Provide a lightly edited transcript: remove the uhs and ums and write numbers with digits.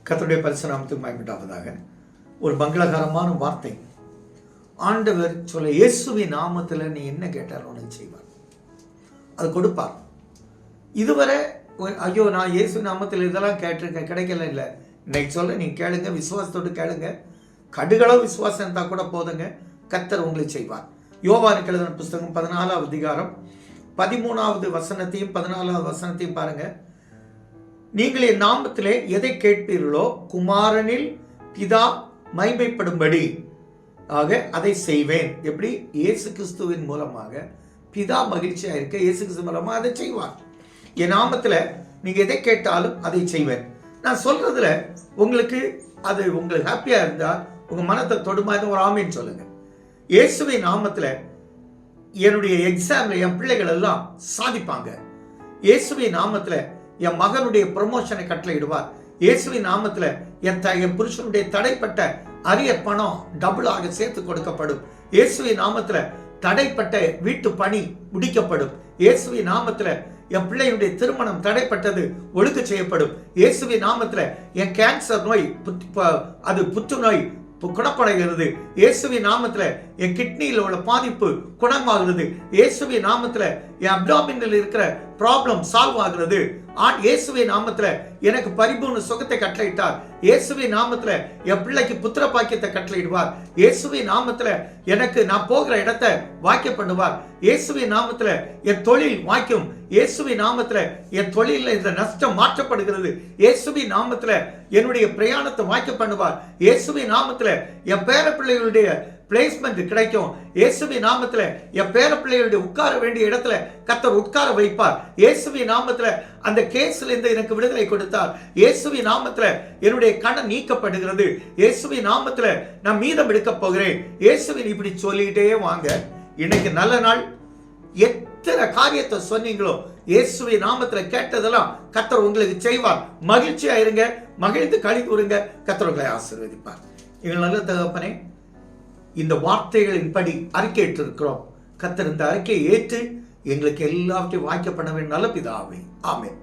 கர்த்தருடைய பரிசுத்த நாமத்துக்கு மகிமையுண்டாவதாக. ஒரு மங்களகரமான வார்த்தை ஆண்டவர் சொல்ல, இயேசுவின் நாமத்தில் நீ என்ன கேட்டாலும் உனக்கு செய்வார், அது கொடுப்பார். இதுவரை ஐயோ நான் இயேசு நாமத்தில் இதெல்லாம் கேட்டிருக்கேன் கிடைக்கல, இல்லை. இன்னைக்கு சொல்ல நீங்க கேளுங்க, விசுவாசத்தோடு கேளுங்க. கடுகளோ விசுவாசம் இருந்தால் கூட போதுங்க, கர்த்தர் உங்களுக்கு செய்வார். யோவானுக்கு எழுதின புஸ்தகம் 14வது அதிகாரம் 13வது வசனத்தையும் 14வது வசனத்தையும் பாருங்க. நீங்கள் என் நாமத்திலே எதை கேட்பீர்களோ குமாரனில் பிதா மகிமைப்படும்படி ஆக அதை செய்வேன். எப்படி? இயேசு கிறிஸ்துவின் மூலமாக பிதா மகிழ்ச்சியா இருக்க இயேசு கிறிஸ்து மூலமாக அதை செய்வார். என் நாமத்தில் நீங்க எதை கேட்டாலும் அதை செய்வேன். நான் சொல்றதுல உங்களுக்கு ஹாப்பியா இருந்தா உங்க மனத்தை தொடுமா ஒரு ஆமீன் சொல்லுங்க. இயேசுவின் நாமத்தில் என்னுடைய எக்ஸாம்ல என் பிள்ளைகள் எல்லாம் சாதிப்பாங்க. இயேசுவின் நாமத்தில் என் மகனுடைய ப்ரமோஷனை கட்டளையிடுவார். இயேசுவின் நாமத்தில் என் புருஷனுடைய தடைப்பட்ட அரிய பணம் டபுளாக சேர்த்து கொடுக்கப்படும். இயேசுவின் நாமத்தில் தடைப்பட்ட வீட்டு பணி முடிக்கப்படும். இயேசுவின் நாமத்தில் என் பிள்ளையுடைய திருமணம் தடைப்பட்டது ஒழுங்கு செய்யப்படும். இயேசுவின் நாமத்தில் என் கேன்சர் நோய் அது புற்றுநோய் குணப்படைகிறது. இயேசுவின் நாமத்தில் என் கிட்னியில் உள்ள பாதிப்பு குணமாகிறது. இயேசுவின் நாமத்தில் என் அப்டாமினில் இருக்கிற ப்ராப்ளம் சால்வ் ஆகிறது. இயேசுவின் நாமத்தில் எனக்கு பரிபூர்ண சுகத்தை கட்டளையிட்டார். இயேசுவின் நாமத்தில் என் பிள்ளைக்கு புத்திர பாக்கியத்தை கட்டளையிடுவார். இயேசுவின் நாமத்தில் எனக்கு நான் போகிற இடத்தை வாக்கிய பண்ணுவார். இயேசுவின் நாமத்தில் என் தொழில் வாய்க்கும். இயேசுவின் நாமத்தில் என் தொழிலில் இந்த நஷ்டம் மாற்றப்படுகிறது. இயேசுவின் நாமத்தில் என்னுடைய பிரயாணத்தை வாக்கிய பண்ணுவார். இயேசுவின் நாமத்தில் என் பேர பிள்ளைகளுடைய பிளேஸ்மெண்ட் கிடைக்கும். இயேசுவின் நாமத்தில் என் பேர பிள்ளைகளுடைய உட்கார வேண்டிய இடத்துல கர்த்தர் உட்கார வைப்பார். இயேசுவின் நாமத்தில் அந்த கேஸ்ல இருந்து எனக்கு விடுதலை கொடுத்தார். இயேசுவின் நாமத்தில் என்னுடைய கடன் நீக்கப்படுகிறது. இயேசுவின் நாமத்தில் நான் மீதம் எடுக்க போகிறேன். இயேசுவின் இப்படி சொல்லிக்கிட்டே வாங்க. இன்னைக்கு நல்ல நாள். எத்தனை காரியத்தை சொன்னீங்களோ இயேசுவின் நாமத்தில் கேட்டதெல்லாம் கர்த்தர் உங்களுக்கு செய்வார். மகிழ்ச்சியா இருங்க, மகிழ்ந்து களி கூறுங்க. கர்த்தர் உங்களை ஆசீர்வதிப்பார். எங்கள் நல்ல தகப்பனே, இந்த வார்த்தைகளின்படி அறிக்கையிட்டு இருக்கிறோம். கர்த்தர் இந்த அறிக்கையை ஏற்று எங்களுக்கு எல்லாவற்றையும் வாய்க்கப்பட வேண்டும். நல்ல பிதாவே, ஆமென்.